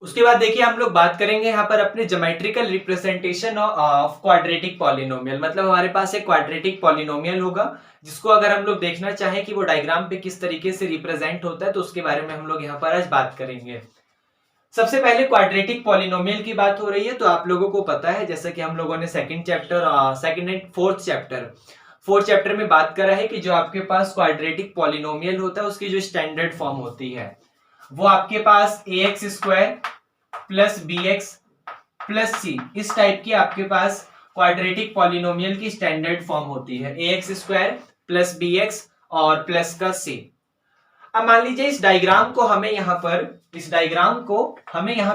उसके बाद देखिए हम लोग बात करेंगे यहाँ पर अपने geometrical representation of quadratic polynomial. मतलब हमारे पास एक क्वाड्रेटिक पॉलिनोमियल होगा जिसको अगर हम लोग देखना चाहें कि वो डायग्राम पे किस तरीके से रिप्रेजेंट होता है तो उसके बारे में हम लोग यहाँ पर आज बात करेंगे। सबसे पहले क्वाड्रेटिक पॉलिनोमियल की बात हो रही है तो आप लोगों को पता है, जैसा कि हम लोगों ने सेकंड एंड फोर्थ चैप्टर में बात करा है कि जो आपके पास क्वाड्रेटिक पॉलिनोमियल होता है उसकी जो स्टैंडर्ड फॉर्म होती है वो आपके पास ax square plus B X plus C, इस टाइप की आपके पास क्वाड्रेटिक पॉलिनोमियल की स्टैंडर्ड फॉर्म होती है, ax square plus B X और प्लस का सी। अब मान लीजिए इस डायग्राम को हमें यहाँ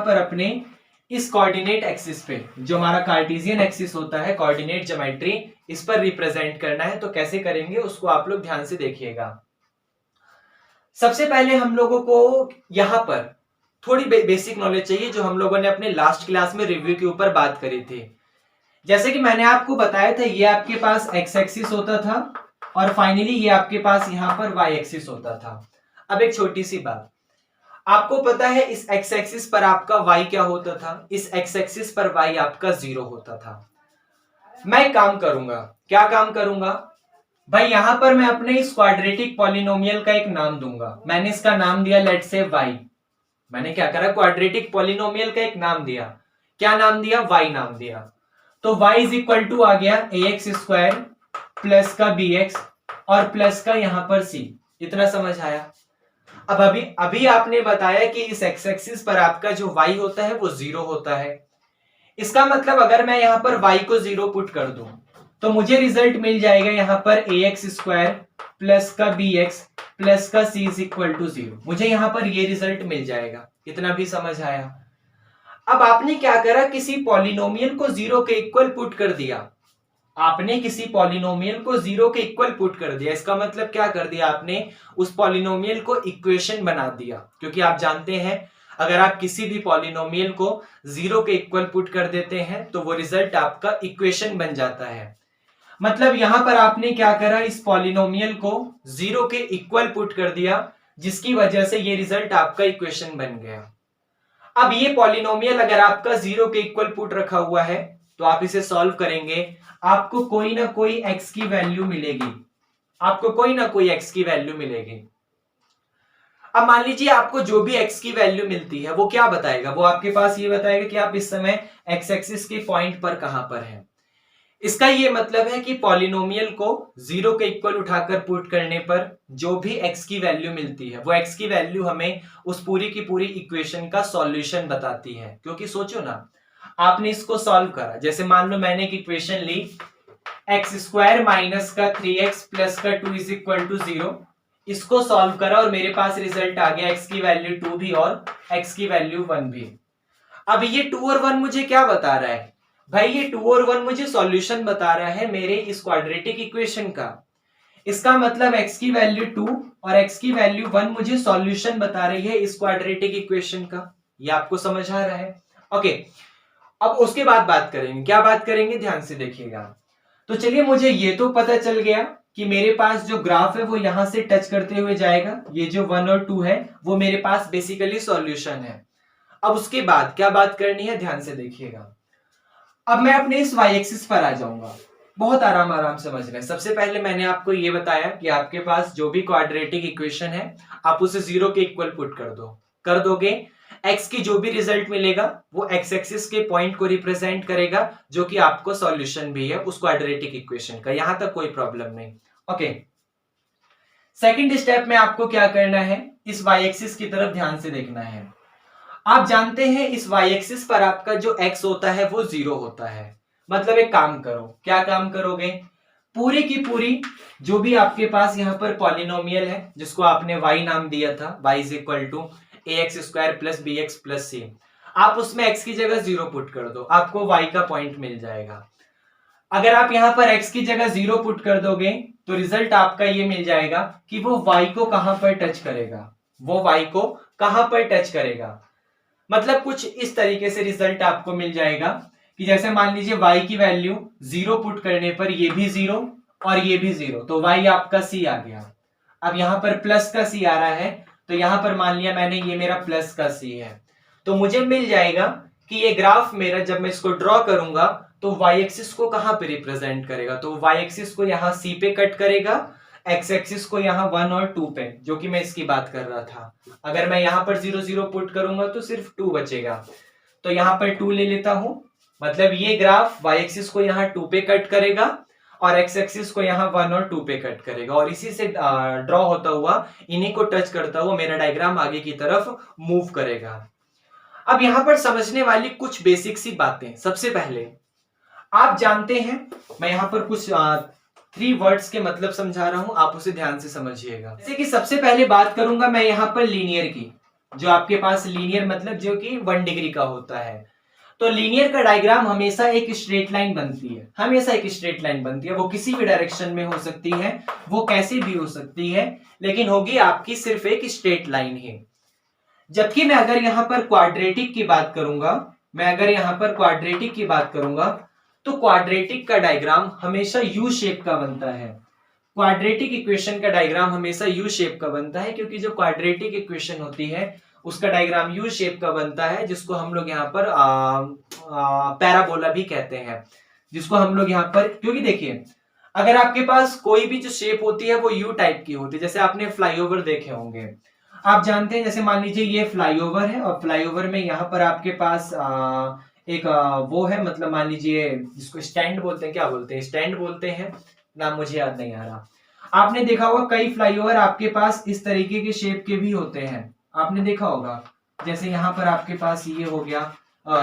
पर अपने इस कोऑर्डिनेट एक्सिस पे, जो हमारा कार्टेशियन एक्सिस होता है, कोऑर्डिनेट ज्योमेट्री, इस पर रिप्रेजेंट करना है। तो कैसे करेंगे उसको आप लोग ध्यान से देखिएगा। सबसे पहले हम लोगों को यहां पर थोड़ी बेसिक नॉलेज चाहिए जो हम लोगों ने अपने लास्ट क्लास में रिव्यू के ऊपर बात करी थी। जैसे कि मैंने आपको बताया था ये आपके पास एक्स एक्सिस होता था और फाइनली ये आपके पास यहां पर वाई एक्सिस होता था। अब एक छोटी सी बात, आपको पता है इस एक्स एक्सिस पर आपका वाई क्या होता था, इस एक्स एक्सिस पर वाई आपका 0 होता था। मैं काम करूंगा, क्या काम करूंगा भाई, यहां पर मैं अपने इस क्वाड्रेटिक पॉलिनोमियल का एक नाम दूंगा। मैंने इसका नाम दिया लेट्स से वाई। मैंने क्या करा, क्वाड्रेटिक पॉलिनोमियल का एक नाम दिया। क्या नाम दिया, वाई नाम दिया। तो y इज इक्वल टू आ गया ax स्क्वायर प्लस का bx और प्लस का यहां पर c। इतना समझ आया। अब अभी आपने बताया कि इस x एक्सिस पर आपका जो y होता है वो 0 होता है। इसका मतलब अगर मैं यहां पर y को 0 पुट कर दूं तो मुझे रिजल्ट मिल जाएगा यहां पर ax स्क्वायर प्लस का bx प्लस का c इज इक्वल टू 0। मुझे यहां पर ये रिजल्ट मिल जाएगा। इतना भी समझ आया। अब आपने क्या करा, किसी पॉलिनोमियल को 0 के इक्वल पुट कर दिया। आपने किसी पॉलिनोमियल को 0 के इक्वल पुट कर दिया, इसका मतलब क्या कर दिया आपने, उस पॉलिनोमियल को इक्वेशन बना दिया। क्योंकि आप जानते हैं अगर आप किसी भी पॉलिनोमियल को 0 के इक्वल पुट कर देते हैं तो वो रिजल्ट आपका इक्वेशन बन जाता है। मतलब यहां पर आपने क्या करा, इस पॉलिनोमियल को 0 के इक्वल पुट कर दिया जिसकी वजह से ये रिजल्ट आपका इक्वेशन बन गया। अब ये पॉलिनोमियल अगर आपका 0 के इक्वल पुट रखा हुआ है तो आप इसे सॉल्व करेंगे, आपको कोई ना कोई x की वैल्यू मिलेगी। आपको कोई ना कोई x की वैल्यू मिलेगी। अब मान लीजिए आपको जो भी x की वैल्यू मिलती है वो क्या बताएगा, वो आपके पास ये बताएगा कि आप इस समय x एक्सिस के पॉइंट पर कहां पर हैं। इसका ये मतलब है कि पॉलिनोमियल को 0 के इक्वल उठाकर पुट करने पर जो भी x की वैल्यू मिलती है वो x की वैल्यू हमें उस पूरी की पूरी इक्वेशन का सॉल्यूशन बताती है। क्योंकि सोचो ना, आपने इसको सॉल्व करा, जैसे मान लो मैंने एक इक्वेशन ली एक्स स्क्वायर माइनस का 3x प्लस का 2 इज इक्वल टू 0, इसको सॉल्व करा और मेरे पास रिजल्ट आ गया x की वैल्यू 2 भी और x की वैल्यू 1 भी। अब ये 2 और 1 मुझे क्या बता रहा है भाई, ये 2 और 1 मुझे सॉल्यूशन बता रहा है मेरे इस क्वाड्रेटिक इक्वेशन का। इसका मतलब x की वैल्यू 2 और x की वैल्यू 1 मुझे सॉल्यूशन बता रही है इस क्वाड्रेटिक इक्वेशन का। ये आपको समझ आ रहा है। ओके, अब उसके बाद बात करेंगे, क्या बात करेंगे, ध्यान से देखिएगा। तो चलिए, मुझे ये तो पता चल गया कि मेरे पास जो ग्राफ है वो यहां से टच करते हुए जाएगा, ये जो 1 और 2 है वो मेरे पास बेसिकली सॉल्यूशन है। अब उसके बाद क्या बात करनी है, ध्यान से देखिएगा। अब मैं अपने इस y एक्सिस पर आ जाऊंगा। बहुत आराम आराम समझ रहे हैं। सबसे पहले मैंने आपको ये बताया कि आपके पास जो भी क्वाड्रेटिक इक्वेशन है आप उसे 0 के इक्वल पुट कर दो, कर दोगे, x की जो भी रिजल्ट मिलेगा वो x एक्सिस के पॉइंट को रिप्रेजेंट करेगा जो कि आपको सॉल्यूशन भी है उस क्वाड्रेटिक इक्वेशन का। यहां तक कोई प्रॉब्लम नहीं। ओके, सेकंड स्टेप में आपको क्या करना है, इस y एक्सिस की तरफ ध्यान से देखना है। आप जानते हैं इस y एक्सिस पर आपका जो x होता है वो 0 होता है। मतलब एक काम करो, क्या काम करोगे, पूरी की पूरी जो भी आपके पास यहाँ पर पॉलिनोमियल है जिसको आपने y नाम दिया था, y is equal to ax square plus B X plus C, आप उसमें x की जगह 0 पुट कर दो, आपको y का पॉइंट मिल जाएगा। अगर आप यहाँ पर x की जगह 0 पुट कर दोगे तो रिजल्ट आपका ये मिल जाएगा कि वो y को कहां पर टच करेगा, वो y को कहां पर टच करेगा। मतलब कुछ इस तरीके से रिजल्ट आपको मिल जाएगा कि जैसे मान लीजिए y की वैल्यू 0 पुट करने पर ये भी 0 और ये भी 0, तो y आपका c आ गया। अब यहां पर प्लस का c आ रहा है तो यहां पर मान लिया मैंने ये मेरा प्लस का c है, तो मुझे मिल जाएगा कि ये ग्राफ मेरा जब मैं इसको ड्रॉ करूंगा तो y एक्सिस को कहां पे रिप्रेजेंट करेगा, तो y एक्सिस को यहां c पे कट करेगा, x एक्सिस को यहां 1 और 2 पे, जो कि मैं इसकी बात कर रहा था। अगर मैं यहां पर 0 0 पुट करूंगा तो सिर्फ 2 बचेगा, तो यहां पर 2 ले लेता हूं। मतलब ये ग्राफ y एक्सिस को यहां 2 पे कट करेगा और x एक्सिस को यहां 1 और 2 पे कट करेगा, और इसी से ड्रॉ होता हुआ, इन्हीं को टच करता हुआ मेरा डायग्राम आगे की तरफ मूव करेगा। अब यहां पर समझने वाली कुछ बेसिक सी बातें। सबसे पहले आप जानते हैं, मैं यहां पर कुछ 3 वर्ड्स के मतलब समझा रहा हूं, आप उसे ध्यान से समझिएगा। जैसे कि सबसे पहले बात करूंगा मैं यहां पर लीनियर की, जो आपके पास लीनियर मतलब जो कि 1 डिग्री का होता है। तो लीनियर का डायग्राम हमेशा एक स्ट्रेट लाइन बनती है, हमेशा एक स्ट्रेट लाइन बनती है। वो किसी भी डायरेक्शन में हो सकती है, वो कैसे भी हो सकती है, लेकिन होगी आपकी सिर्फ एक स्ट्रेट लाइन ही। जबकि मैं अगर यहां पर क्वाड्रेटिक की बात करूंगा, तो क्वाड्रेटिक का डायग्राम हमेशा यू शेप का बनता है। क्वाड्रेटिक इक्वेशन का डायग्राम हमेशा यू शेप का बनता है, क्योंकि जो क्वाड्रेटिक इक्वेशन होती है उसका डायग्राम यू शेप का बनता है, जिसको हम लोग यहाँ पर पैराबोला भी कहते हैं, जिसको हम लोग यहाँ पर, क्योंकि देखिए अगर आपके पास कोई भी जो शेप होती है वो यू टाइप की होती है। जैसे आपने फ्लाईओवर देखे होंगे, आप जानते हैं, जैसे मान लीजिए ये फ्लाईओवर है और फ्लाईओवर में यहाँ पर आपके पास एक वो है, मतलब मान लीजिए जिसको स्टैंड बोलते हैं, क्या बोलते हैं, स्टैंड बोलते हैं, नाम मुझे याद नहीं आ रहा। आपने देखा होगा कई फ्लाईओवर आपके पास इस तरीके के शेप के भी होते हैं, आपने देखा होगा। जैसे यहाँ पर आपके पास ये हो गया,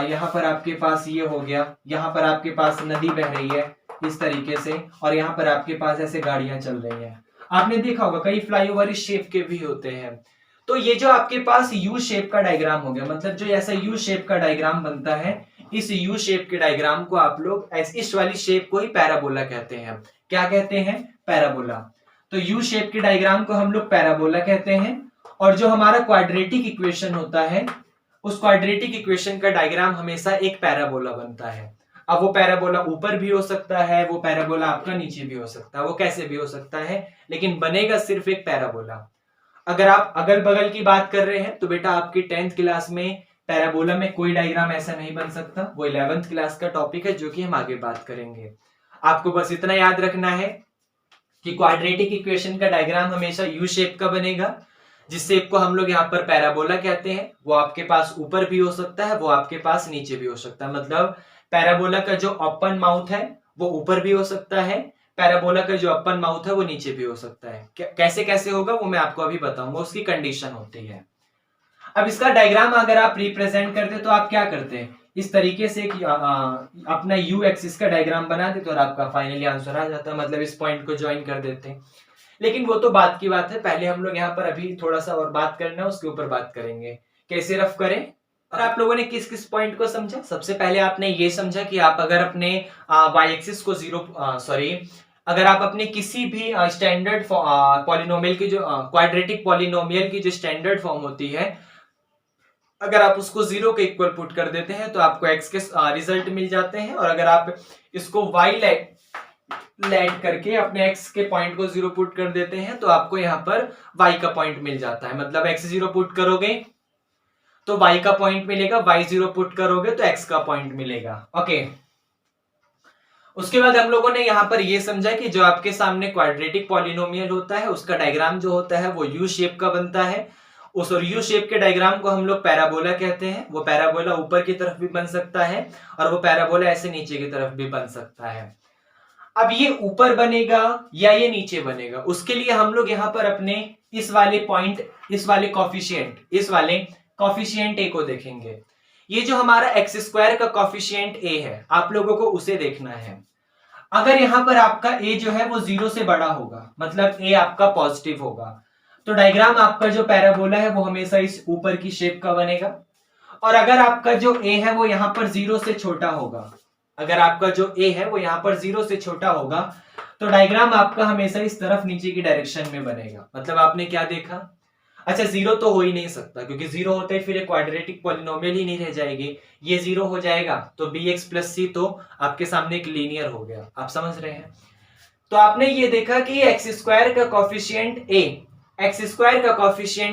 यहाँ पर आपके पास ये हो गया, यहाँ पर आपके पास नदी बह रही है इस तरीके से, और यहाँ पर आपके पास ऐसे गाड़ियां चल रही हैं। आपने देखा होगा कई फ्लाईओवर इस शेप के भी होते हैं। तो ये जो आपके पास यू शेप का डायग्राम हो गया, मतलब जो ऐसा यू शेप का डायग्राम बनता है, इस यू शेप के डायग्राम को आप लोग इस वाली शेप को ही पैराबोला कहते हैं। क्या कहते हैं? पैराबोला। तो यू शेप के डायग्राम को हम लोग पैराबोला कहते हैं। और जो हमारा क्वाड्रेटिक इक्वेशन होता है, उस क्वाड्रेटिक इक्वेशन का डायग्राम हमेशा एक पैराबोला बनता है। अब वो पैराबोला ऊपर भी हो सकता है, वो पैराबोला आपका नीचे भी हो सकता है, वो कैसे भी हो सकता है, लेकिन बनेगा सिर्फ एक पैराबोला। अगर आप अगल बगल की बात कर रहे हैं तो बेटा आपकी 10th क्लास में पैराबोला में कोई डायग्राम ऐसा नहीं बन सकता, वो 11th क्लास का टॉपिक है जो कि हम आगे बात करेंगे। आपको बस इतना याद रखना है कि क्वाड्रेटिक इक्वेशन का डायग्राम हमेशा यू शेप का बनेगा, जिस शेप को हम लोग यहाँ पर पैराबोला कहते हैं। वो आपके पास ऊपर भी हो सकता है, वो आपके पास नीचे भी हो सकता है। मतलब पैराबोला का जो ओपन माउथ है वो ऊपर भी हो सकता है, पैराबोला का जो ओपन माउथ है वो नीचे भी हो सकता है। कैसे कैसे होगा वो मैं आपको अभी बताऊंगा, उसकी कंडीशन होती है। अब इसका डायग्राम अगर आप रिप्रेजेंट करते तो आप क्या करते, इस तरीके से अपना यू एक्सिस का डायग्राम बना देते और आपका फाइनली आंसर आ जाता, मतलब इस पॉइंट को ज्वाइन कर देते। लेकिन वो तो बात की बात है, पहले हम लोग यहाँ पर अभी थोड़ा सा और बात करना है, उसके ऊपर बात करेंगे कैसे रफ करें। और आप लोगों ने किस किस पॉइंट को समझा? सबसे पहले आपने ये समझा कि आप अगर अपने वाई एक्सिस को अगर आप अपने किसी भी स्टैंडर्ड पॉलिनोमियल की जो क्वाड्रेटिक पॉलिनोमियल की जो स्टैंडर्ड फॉर्म होती है, अगर आप उसको 0 के इक्वल पुट कर देते हैं तो आपको x के रिजल्ट मिल जाते हैं। और अगर आप इसको y लेट करके अपने x के पॉइंट को 0 पुट कर देते हैं तो आपको यहाँ पर y का पॉइंट मिल जाता है। मतलब x 0 पुट करोगे तो y का पॉइंट मिलेगा, y 0 पुट करोगे तो x का पॉइंट मिलेगा। ओके, उसके बाद हम लोगों ने यहाँ पर ये समझा कि जो आपके सामने क्वाड्रेटिक पॉलिनोमियल होता है उसका डायग्राम जो होता है वो यू शेप का बनता है। उस यू शेप के डायग्राम को हम लोग पैराबोला कहते हैं। वो पैराबोला ऊपर की तरफ भी बन सकता है और वो पैराबोला ऐसे नीचे की तरफ भी बन सकता है। अब ये ऊपर बनेगा या ये नीचे बनेगा, उसके लिए हम लोग यहाँ पर अपने इस वाले पॉइंट, इस वाले कॉफिशिएंट ए को देखेंगे। ये जो हमारा एक्स स्क्वायर का कॉफिशिएंट ए है, आप लोगों को उसे देखना है। अगर यहाँ पर आपका ए जो है वो 0 से बड़ा होगा, मतलब ए आपका पॉजिटिव होगा, तो डायग्राम आपका जो पैराबोला है वो हमेशा इस ऊपर की शेप का बनेगा। और अगर आपका जो ए है वो यहाँ पर 0 से छोटा होगा, अगर आपका जो ए है वो यहाँ पर 0 से छोटा होगा, तो डायग्राम आपका हमेशा इस तरफ नीचे की डायरेक्शन में बनेगा। मतलब आपने क्या देखा? अच्छा, 0 तो हो ही नहीं सकता, क्योंकि 0 होते ही फिर एक क्वाड्रेटिक पॉलिनोमियल ही नहीं रह जाएगी। ये 0 हो जाएगा तो bx प्लस c तो आपके सामने एक लीनियर हो गया। आप समझ रहे हैं? तो आपने ये देखा कि एक्स स्क्वायर का कॉफिशिएंट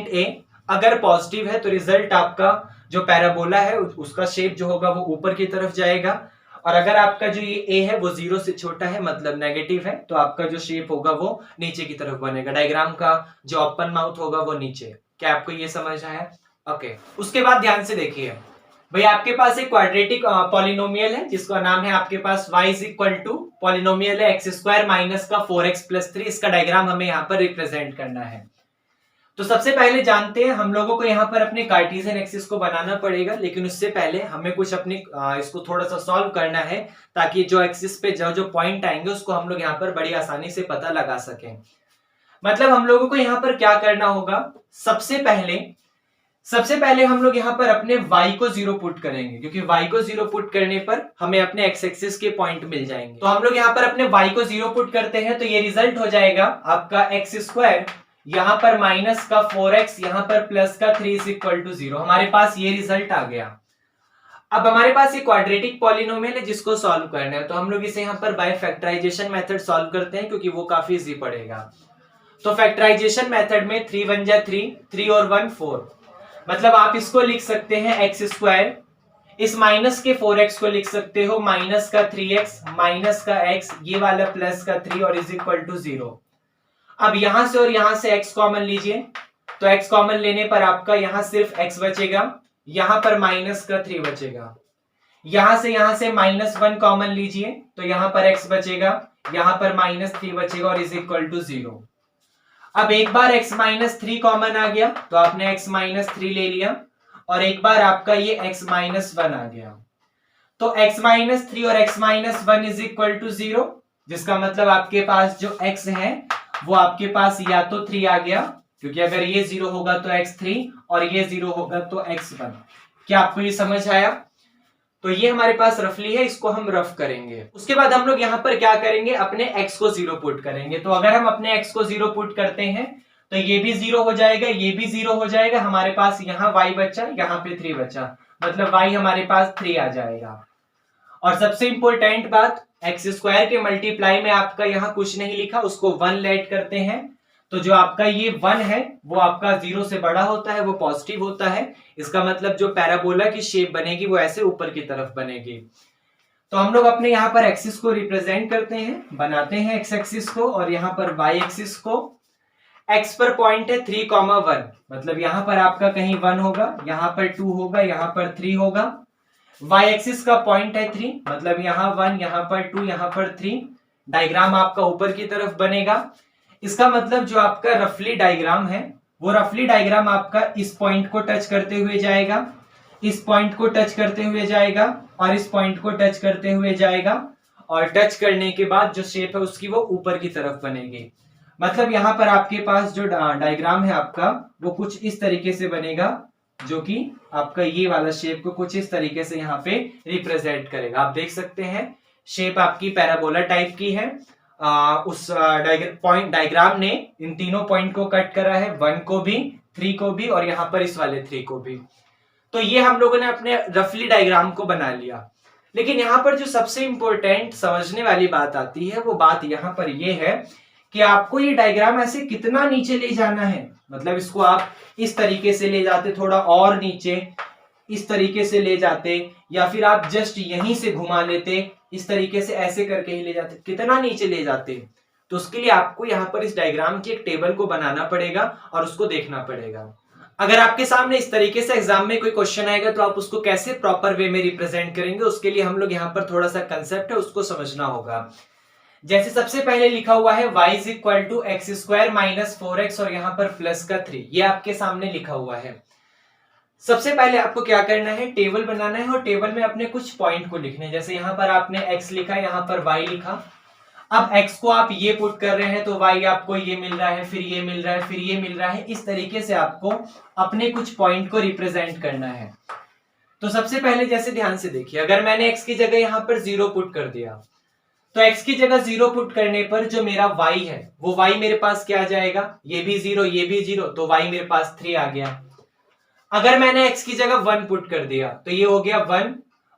ए अगर पॉजिटिव है तो रिजल्ट आपका जो पैराबोला है उसका शेप जो होगा वो ऊपर की तरफ जाएगा, और अगर आपका जो ये ए है वो 0 से छोटा है मतलब नेगेटिव है, तो आपका जो शेप होगा वो नीचे की तरफ बनेगा। डायग्राम का जो ओपन माउथ होगा वो नीचे। क्या आपको ये समझ आया? ओके। उसके बाद ध्यान से देखिए भाई, आपके पास एक क्वाड्रेटिक पॉलिनोमियल है जिसका नाम है आपके पास y is equal to polynomial है x स्क्वायर माइनस का 4x प्लस 3। इसका डायग्राम हमें यहाँ पर रिप्रेजेंट करना है। तो सबसे पहले जानते हैं हम लोगों को यहाँ पर अपने कार्टेशियन एक्सिस को बनाना पड़ेगा, लेकिन उससे पहले हमें कुछ अपनी इसको थोड़ा सा सॉल्व करना है, ताकि जो एक्सिस पे जो पॉइंट आएंगे उसको हम लोग यहाँ पर बड़ी आसानी से पता लगा सकें। मतलब हम लोगों को यहाँ पर क्या करना होगा, सबसे पहले हम लोग यहाँ पर अपने y को 0 पुट करेंगे, क्योंकि y को 0 पुट करने पर हमें अपने x एक्सिस के पॉइंट मिल जाएंगे। तो हम लोग यहाँ पर अपने y को 0 पुट करते हैं, तो ये रिजल्ट हो जाएगा आपका x स्क्वायर, यहाँ पर माइनस का 4x, यहाँ पर प्लस का 3 इज इक्वल टू 0। हमारे पास ये रिजल्ट आ गया। अब हमारे पास ये क्वाड्रेटिक पॉलिनोमियल है जिसको सॉल्व करना है, तो हम लोग इसे यहाँ पर बाय फैक्टराइजेशन मेथड सॉल्व करते हैं, क्योंकि वो काफी इजी पड़ेगा। तो फैक्टराइजेशन मेथड में 3 1 जा 3, 3 और 1 4, मतलब आप इसको लिख सकते हैं एक्स स्क्वायर, इस माइनस के 4x को लिख सकते हो माइनस का 3x माइनस का x, ये वाला प्लस का 3 और इज इक्वल टू 0। अब यहां से और यहां से x कॉमन लीजिए, तो x कॉमन लेने पर आपका यहां सिर्फ x बचेगा, यहां पर माइनस का 3 बचेगा। यहां से -1 कॉमन लीजिए, तो यहां पर x बचेगा, यहां पर -3 बचेगा और इज इक्वल टू 0। अब एक बार x -3 कॉमन आ गया तो आपने x -3 ले लिया, और एक बार आपका ये x -1 आ गया, तो x -3 और x -1 इज इक्वल टू 0, जिसका मतलब आपके पास जो x है वो आपके पास या तो 3 आ गया, क्योंकि अगर ये 0 होगा तो x3 और ये 0 होगा तो x1। क्या आपको ये समझ आया? तो ये हमारे पास रफली है, इसको हम रफ करेंगे। उसके बाद हम लोग यहाँ पर क्या करेंगे, अपने x को 0 पुट करेंगे। तो अगर हम अपने x को 0 पुट करते हैं तो ये भी 0 हो जाएगा, ये भी 0 हो जाएगा, हमारे पास यहाँ y बचा, यहाँ पे 3 बचा, मतलब y हमारे पास 3 आ जाएगा। और सबसे इंपॉर्टेंट बात, एक्स स्क्वायर के मल्टीप्लाई में आपका यहाँ कुछ नहीं लिखा, उसको 1 लेट करते हैं, तो जो आपका ये 1 है वो आपका 0 से बड़ा होता है, वो पॉजिटिव होता है। इसका मतलब जो पैराबोला की शेप बनेगी वो ऐसे ऊपर की तरफ बनेगी। तो हम लोग अपने यहाँ पर एक्सिस को रिप्रेजेंट करते हैं, बनाते हैं एक्स एक्सिस को, और यहाँ पर वाई एक्सिस को। एक्स पर पॉइंट है 3, 1, मतलब यहाँ पर आपका कहीं 1 होगा, यहाँ पर 2 होगा, यहाँ पर 3 होगा। y एक्सिस का पॉइंट है 3, मतलब यहाँ 1, यहाँ पर 2, यहाँ पर 3। डायग्राम आपका ऊपर की तरफ बनेगा। इसका मतलब जो आपका रफली डायग्राम है वो रफली डायग्राम आपका इस पॉइंट को टच करते हुए जाएगा, इस पॉइंट को टच करते हुए जाएगा, और इस पॉइंट को टच करते हुए जाएगा, और टच करने के बाद जो शेप है उसकी वो ऊपर की तरफ बनेगी। मतलब यहाँ पर आपके पास जो डायग्राम है आपका वो कुछ इस तरीके से बनेगा, जो कि आपका ये वाला शेप को कुछ इस तरीके से यहाँ पे रिप्रेजेंट करेगा। आप देख सकते हैं शेप आपकी पैराबोला टाइप की है। उस डायग्राम ने इन तीनों पॉइंट को कट करा है, 1 को भी, 3 को भी, और यहाँ पर इस वाले 3 को भी। तो ये हम लोगों ने अपने रफली डायग्राम को बना लिया। लेकिन यहाँ पर जो सबसे इंपॉर्टेंट समझने वाली बात आती है वो बात यहाँ पर ये है कि आपको ये डायग्राम ऐसे कितना नीचे ले जाना है। मतलब इसको आप इस तरीके से ले जाते, थोड़ा और नीचे इस तरीके से ले जाते, या फिर आप जस्ट यहीं से घुमा लेते, इस तरीके से ऐसे करके ही ले जाते, कितना नीचे ले जाते। तो उसके लिए आपको यहाँ पर इस डायग्राम की एक टेबल को बनाना पड़ेगा और उसको देखना पड़ेगा। अगर आपके सामने इस तरीके से एग्जाम में कोई क्वेश्चन आएगा तो आप उसको कैसे प्रॉपर वे में रिप्रेजेंट करेंगे, उसके लिए हम लोग यहाँ पर थोड़ा सा कंसेप्ट है उसको समझना होगा। जैसे सबसे पहले लिखा हुआ है y is equal to x square minus 4x और यहाँ पर प्लस का 3, ये आपके सामने लिखा हुआ है। सबसे पहले आपको क्या करना है, टेबल बनाना है और टेबल में अपने कुछ पॉइंट को लिखने। जैसे यहाँ पर आपने x लिखा, यहाँ पर y लिखा। अब x को आप ये पुट कर रहे हैं तो y आपको ये मिल रहा है, फिर ये मिल रहा है, फिर ये मिल रहा है। इस तरीके से आपको अपने कुछ पॉइंट को रिप्रेजेंट करना है। तो सबसे पहले जैसे ध्यान से देखिए, अगर मैंने x की जगह यहाँ पर 0 पुट कर दिया तो x की जगह 0 पुट करने पर जो मेरा y है वो y मेरे पास क्या आ जाएगा, ये भी 0, ये भी 0, तो y मेरे पास 3 आ गया। अगर मैंने x की जगह 1 पुट कर दिया तो ये हो गया 1,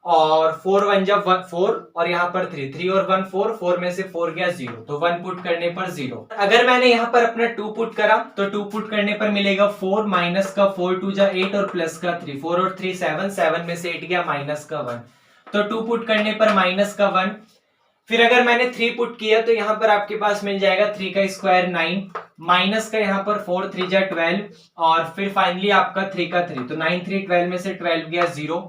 और 4 1 जब 4 और यहाँ पर 3, 3 और 1 4, 4 में से 4 गया 0, तो 1 पुट करने पर 0। अगर मैंने यहाँ पर अपना 2 पुट करा तो 2 पुट करने पर मिलेगा 4, माइनस का 4 2 जा 8 और प्लस का 3, 4 और 3 7, 7 में से 8 गया माइनस का 1, तो 2 पुट करने पर माइनस का 1। फिर अगर मैंने 3 पुट किया तो यहाँ पर आपके पास मिल जाएगा 3 का स्क्वायर 9, माइनस का यहाँ पर 4 3 जा 12 और फिर फाइनली आपका 3 का 3, तो 9 3 12 में से 12 गया 0।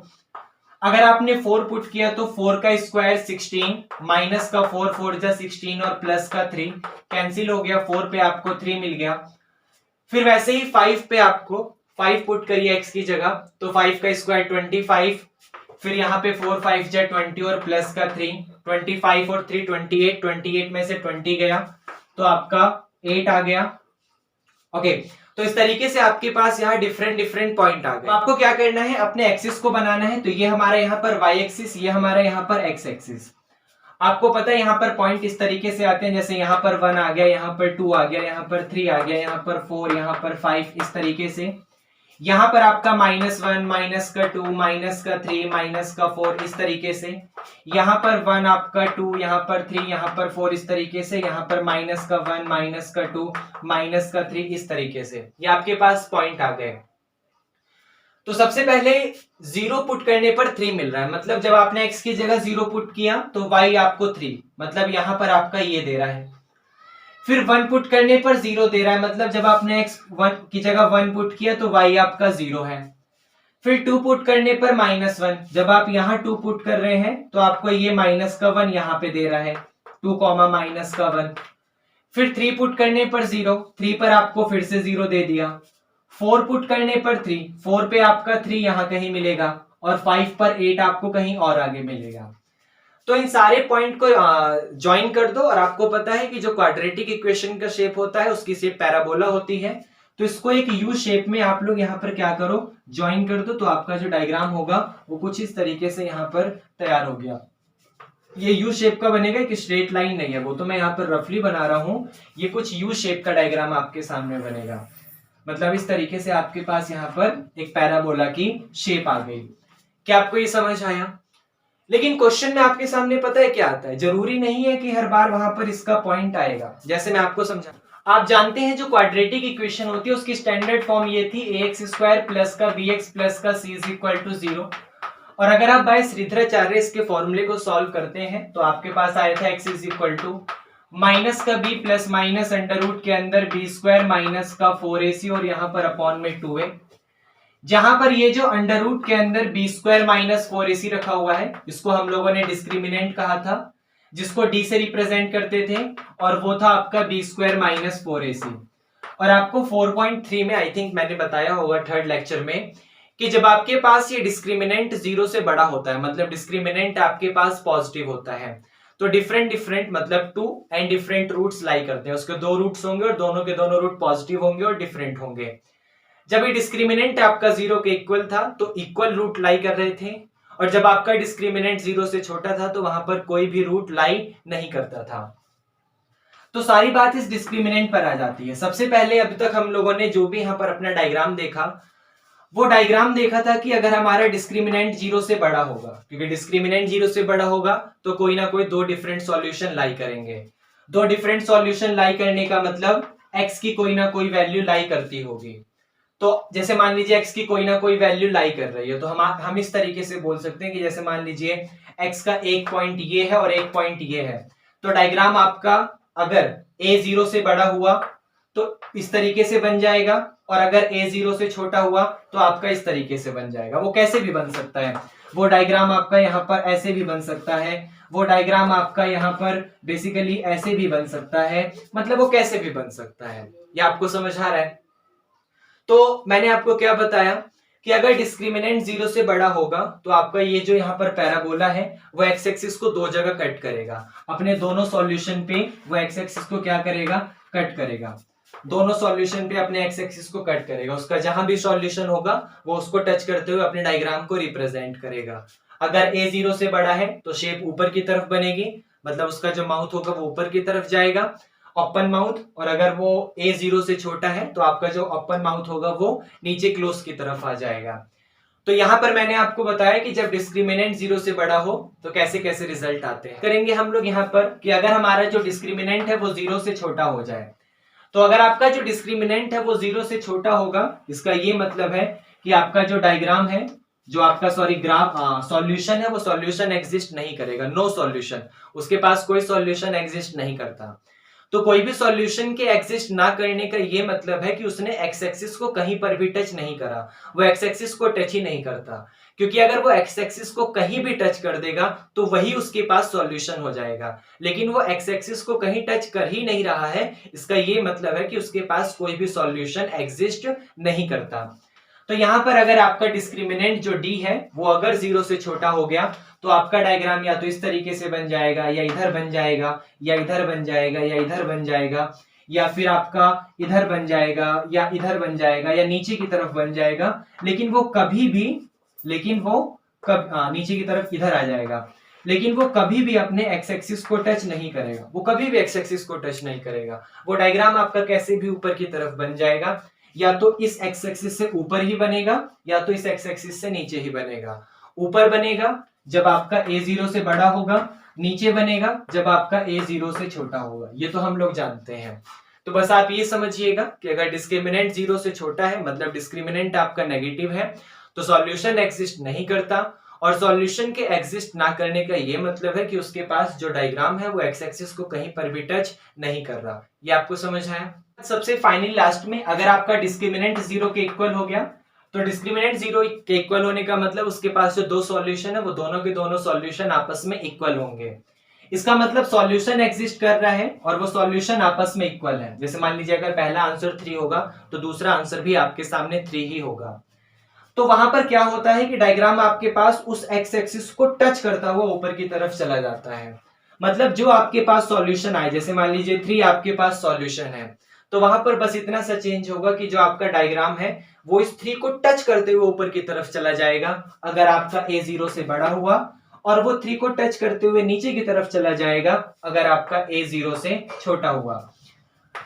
अगर आपने 4 पुट किया तो 4 का स्क्वायर 16, माइनस का 4 4 जा 16 और प्लस का 3 कैंसिल हो गया, 4 पे आपको 3 मिल गया। फिर वैसे ही 5 पे आपको 5 पुट करिए x की जगह, तो 5 का स्क्वायर 25, फिर यहाँ पे 4 5 जा 20 और प्लस का 3, 25 और 3 28, 28 में से 20 गया तो आपका 8 आ गया। ओके, तो इस तरीके से आपके पास यहाँ डिफरेंट पॉइंट आ गए। तो आपको क्या करना है, अपने एक्सिस को बनाना है। तो ये हमारा यहाँ पर y एक्सिस, ये हमारा यहाँ पर x एक्सिस। आपको पता है यहाँ पर पॉइंट इस तरीके से आते हैं, जैसे यहाँ पर 1 आ गया, यहाँ पर 2 आ गया, यहाँ पर 3 आ गया, यहाँ पर 4, यहाँ पर 5, इस तरीके से। यहाँ पर आपका -1, माइनस का 2, माइनस का 3, माइनस का 4, इस तरीके से। यहाँ पर 1 आपका 2, यहाँ पर 3, यहाँ पर 4, इस तरीके से। यहाँ पर माइनस का 1, माइनस का 2, माइनस का 3, इस तरीके से। ये आपके पास पॉइंट आ गए। तो सबसे पहले 0 पुट करने पर 3 मिल रहा है, मतलब जब आपने x की जगह 0 पुट किया तो y आपको 3, मतलब यहाँ पर आपका ये दे रहा है। फिर 1 पुट करने पर 0 दे रहा है, मतलब जब आपने x 1 की जगह 1 पुट किया तो y आपका 0 है। फिर 2 पुट करने पर -1, जब आप यहाँ 2 पुट कर रहे हैं तो आपको ये माइनस का 1 यहाँ पे दे रहा है, 2 माइनस का 1। फिर 3 पुट करने पर 0, 3 पर आपको फिर से 0 दे दिया। 4 पुट करने पर 3, 4 पे आपका 3 यहाँ कहीं मिलेगा और 5 पर 8 आपको कहीं और आगे मिलेगा। तो इन सारे पॉइंट को ज्वाइन कर दो और आपको पता है कि जो क्वाड्रेटिक इक्वेशन का शेप होता है उसकी शेप पैराबोला होती है। तो इसको एक यू शेप में आप लोग यहाँ पर क्या करो, ज्वाइन कर दो, तो आपका जो डायग्राम होगा वो कुछ इस तरीके से यहाँ पर तैयार हो गया। ये यू शेप का बनेगा, एक स्ट्रेट लाइन नहीं है, वो तो मैं यहाँ पर रफली बना रहा हूं। ये कुछ यू शेप का डायग्राम आपके सामने बनेगा, मतलब इस तरीके से आपके पास यहाँ पर एक पैराबोला की शेप आ गई। क्या आपको ये समझ आया? लेकिन क्वेश्चन में आपके सामने पता है क्या आता है, जरूरी नहीं है कि हर बार वहां पर इसका पॉइंट आएगा। जैसे मैं आपको समझा, आप जानते हैं जो क्वाड्रेटिक इक्वेशन होती है उसकी स्टैंडर्ड फॉर्म ये थी ax² प्लस का bx प्लस का c इज इक्वल टू 0। और अगर आप बाय श्रीधराचार्य इसके फॉर्मूले को सॉल्व करते हैं तो आपके पास आया था x is equal to minus का b plus minus under root के अंदर b² माइनस का 4ac और यहाँ पर अपॉन में 2a। जहां पर ये जो अंडर रूट के अंदर b² माइनस 4ac रखा हुआ है इसको हम लोगों ने डिस्क्रिमिनेंट कहा था, जिसको d से रिप्रेजेंट करते थे, और वो था आपका b² माइनस 4ac। और आपको 4.3 में आई थिंक मैंने बताया होगा थर्ड लेक्चर में कि जब आपके पास ये डिस्क्रिमिनेंट 0 से बड़ा होता है, मतलब डिस्क्रिमिनेंट आपके पास पॉजिटिव होता है, तो डिफरेंट मतलब 2 एंड डिफरेंट रूट्स लाई करते हैं। उसके 2 रूट्स होंगे और दोनों के दोनों रूट पॉजिटिव होंगे और डिफरेंट होंगे। जब ये डिस्क्रिमिनेंट आपका 0 के इक्वल था तो इक्वल रूट लाई कर रहे थे, और जब आपका डिस्क्रिमिनेंट 0 से छोटा था तो वहां पर कोई भी रूट लाई नहीं करता था। तो सारी बात इस डिस्क्रिमिनेंट पर आ जाती है। सबसे पहले अभी तक हम लोगों ने जो भी यहाँ पर अपना डायग्राम देखा, वो डायग्राम देखा था कि अगर हमारा डिस्क्रिमिनेंट 0 से बड़ा होगा, क्योंकि डिस्क्रिमिनेंट 0 से बड़ा होगा तो कोई ना कोई 2 डिफरेंट सॉल्यूशन लाई करेंगे। 2 डिफरेंट सॉल्यूशन लाई करने का मतलब x की कोई ना कोई वैल्यू लाई करती होगी। तो जैसे मान लीजिए x की कोई ना कोई वैल्यू लाई कर रही है, तो हम इस तरीके से बोल सकते हैं कि जैसे मान लीजिए x का एक पॉइंट ये है और एक पॉइंट ये है, तो डायग्राम आपका अगर a 0 से बड़ा हुआ तो इस तरीके से बन जाएगा, और अगर a 0 से छोटा हुआ तो आपका इस तरीके से बन जाएगा। वो कैसे भी बन सकता है, वो डायग्राम आपका यहाँ पर ऐसे भी बन सकता है, वो डायग्राम आपका यहाँ पर बेसिकली ऐसे भी बन सकता है, मतलब वो कैसे भी बन सकता है। ये आपको समझ आ रहा है? तो मैंने आपको क्या बताया कि अगर डिस्क्रिमिनेंट 0 से बड़ा होगा तो आपका ये जो यहाँ पर पैराबोला है वो एक्स एक्सिस को 2 जगह कट करेगा। अपने दोनों सॉल्यूशन पे वो एक्स एक्सिस को क्या करेगा, कट करेगा। दोनों सॉल्यूशन पे अपने एक्स एक्सिस को कट करेगा। उसका जहां भी सॉल्यूशन होगा वो उसको टच करते हुए अपने डायग्राम को रिप्रेजेंट करेगा। अगर a 0 से बड़ा है तो शेप ऊपर की तरफ बनेगी, मतलब उसका जो माउथ होगा वो ऊपर की तरफ जाएगा, ओपन माउथ। और अगर वो a 0 से छोटा है तो आपका जो ओपन माउथ होगा वो नीचे क्लोज की तरफ आ जाएगा। तो यहां पर मैंने आपको बताया कि जब डिस्क्रिमिनेंट 0 से बड़ा हो तो कैसे कैसे रिजल्ट आते हैं। करेंगे हम लोग यहां पर कि अगर हमारा जो डिस्क्रिमिनेंट है वो 0 से छोटा हो जाए, तो अगर आपका जो डिस्क्रिमिनेंट है वो 0 से छोटा होगा, इसका ये मतलब है कि आपका जो डायग्राम है, जो आपका ग्राफ सॉल्यूशन है, वो सॉल्यूशन एग्जिस्ट नहीं करेगा, नो सॉल्यूशन, उसके पास कोई सॉल्यूशन एग्जिस्ट नहीं करता। तो कोई भी सॉल्यूशन के एग्जिस्ट ना करने का ये मतलब है कि उसने एक्स एक्सिस को कहीं पर भी टच नहीं करा, वो एक्स एक्सिस को टच ही नहीं करता, क्योंकि अगर वो एक्स एक्सिस को कहीं भी टच कर देगा तो वही उसके पास सॉल्यूशन हो जाएगा, लेकिन वो एक्स एक्सिस को कहीं टच कर ही नहीं रहा है, इसका ये मतलब है कि उसके पास कोई भी सॉल्यूशन एग्जिस्ट नहीं करता। तो यहां पर अगर आपका डिस्क्रिमिनेंट जो डी है वो अगर 0 से छोटा हो गया तो आपका डायग्राम या तो इस तरीके से बन जाएगा, या इधर बन जाएगा, या इधर बन जाएगा, या इधर बन जाएगा, या फिर आपका इधर बन जाएगा, या इधर बन जाएगा, या नीचे की तरफ बन जाएगा, लेकिन वो कभी भी नीचे की तरफ इधर आ जाएगा, लेकिन वो कभी भी अपने एक्स एक्सिस को टच नहीं करेगा, वो कभी भी एक्स एक्सिस को टच नहीं करेगा। वो डायग्राम आपका कैसे भी ऊपर की तरफ बन जाएगा, या तो इस एक्स एक्सिस से ऊपर ही बनेगा, या तो इस एक्स एक्सिस से नीचे ही बनेगा। ऊपर बनेगा जब आपका a0 से बड़ा होगा, नीचे बनेगा जब आपका a0 से छोटा होगा, ये तो हम लोग जानते हैं। तो बस आप ये समझिएगा कि अगर डिस्क्रिमिनेंट 0 से छोटा है मतलब डिस्क्रिमिनेंट आपका नेगेटिव है, तो सॉल्यूशन एग्जिस्ट नहीं करता, और सॉल्यूशन के एग्जिस्ट ना करने का ये मतलब है कि उसके पास जो डायग्राम है वो एक्स एक्सिस को कहीं पर भी टच नहीं कर रहा। ये आपको समझ आया। सबसे फाइनल लास्ट में, अगर आपका डिस्क्रिमिनेंट 0 के इक्वल हो गया, तो डिस्क्रिमिनेंट 0 के इक्वल होने का मतलब उसके पास जो दो सॉल्यूशन है वो दोनों के दोनों सॉल्यूशन आपस में इक्वल होंगे। इसका मतलब सॉल्यूशन एग्जिस्ट कर रहा है और वो सॉल्यूशन आपस में इक्वल है। जैसे मान लीजिए अगर पहला आंसर 3 होगा तो दूसरा आंसर भी आपके सामने 3 ही होगा। तो वहां पर क्या होता है कि डायग्राम आपके पास उस एक्स एक्सिस को टच करता हुआ ऊपर की तरफ चला जाता है। मतलब जो आपके पास सॉल्यूशन आए, जैसे मान लीजिए 3 आपके पास सॉल्यूशन है, तो वहां पर बस इतना सा चेंज होगा कि जो आपका डायग्राम है वो इस 3 को टच करते हुए ऊपर की तरफ चला जाएगा अगर आपका a0 से बड़ा हुआ, और वो 3 को टच करते हुए नीचे की तरफ चला जाएगा अगर आपका a0 से छोटा हुआ।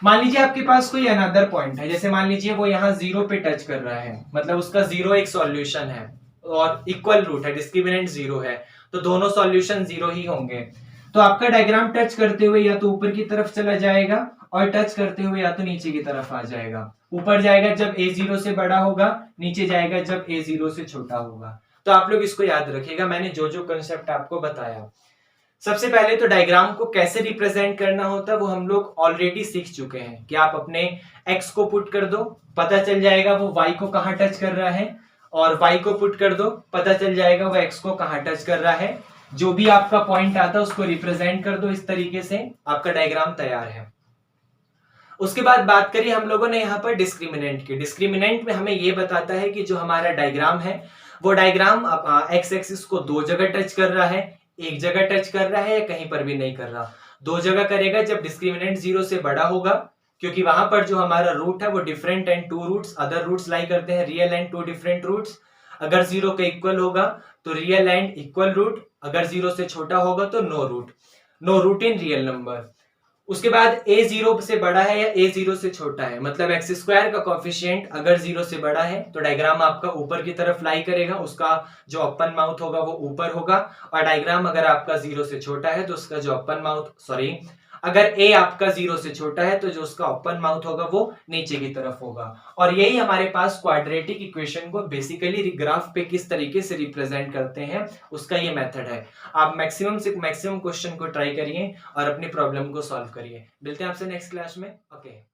मान लीजिए आपके पास कोई अनदर पॉइंट है, जैसे मान लीजिए वो यहाँ 0 पे टच कर रहा है, मतलब उसका 0 एक सॉल्यूशन है और इक्वल रूट है, डिस्क्रिमिनेंट 0 है, तो दोनों सॉल्यूशन 0 ही होंगे। तो आपका डायग्राम टच करते हुए या तो ऊपर की तरफ चला जाएगा और टच करते हुए या तो नीचे की तरफ आ जाएगा। ऊपर जाएगा जब a0 से बड़ा होगा, नीचे जाएगा जब a0 से छोटा होगा। तो आप लोग इसको याद रखिएगा, मैंने जो जो कंसेप्ट आपको बताया। सबसे पहले तो डायग्राम को कैसे रिप्रेजेंट करना होता है वो हम लोग ऑलरेडी सीख चुके हैं कि आप अपने x को पुट कर दो, पता चल जाएगा वो y को कहां टच कर रहा है, और y को पुट कर दो, पता चल जाएगा वो x को कहां टच कर रहा है। जो भी आपका पॉइंट आता है उसको रिप्रेजेंट कर दो इस तरीके से, आपका डायग्राम तैयार है। उसके बाद बात करिए हम लोगों ने यहाँ पर डिस्क्रिमिनेंट की। डिस्क्रिमिनेंट में हमें ये बताता है कि जो हमारा डायग्राम है वो डायग्राम एक्स एक्सिस को दो जगह टच कर रहा है, एक जगह टच कर रहा है या कहीं पर भी नहीं कर रहा। दो जगह करेगा जब डिस्क्रिमिनेंट 0 से बड़ा होगा, क्योंकि वहां पर जो हमारा रूट है वो different and two roots, other roots lie करते हैं, real and two different roots. अगर 0 के इक्वल होगा तो रियल एंड इक्वल रूट, अगर 0 से छोटा होगा तो no root, no root in real number. उसके बाद a0 से बड़ा है या a0 से छोटा है, मतलब एक्स स्क्वायर का कोफिशिएंट अगर 0 से बड़ा है तो डायग्राम आपका ऊपर की तरफ लाई करेगा, उसका जो ओपन माउथ होगा वो ऊपर होगा। और डायग्राम अगर आपका 0 से छोटा है तो उसका जो ओपन माउथ अगर a आपका 0 से छोटा है तो जो उसका ओपन माउथ होगा वो नीचे की तरफ होगा। और यही हमारे पास क्वाड्रेटिक इक्वेशन को बेसिकली ग्राफ पे किस तरीके से रिप्रेजेंट करते हैं उसका ये मेथड है। आप मैक्सिमम से मैक्सिमम क्वेश्चन को ट्राई करिए और अपनी प्रॉब्लम को सॉल्व करिए। मिलते हैं आपसे नेक्स्ट क्लास में। ओके।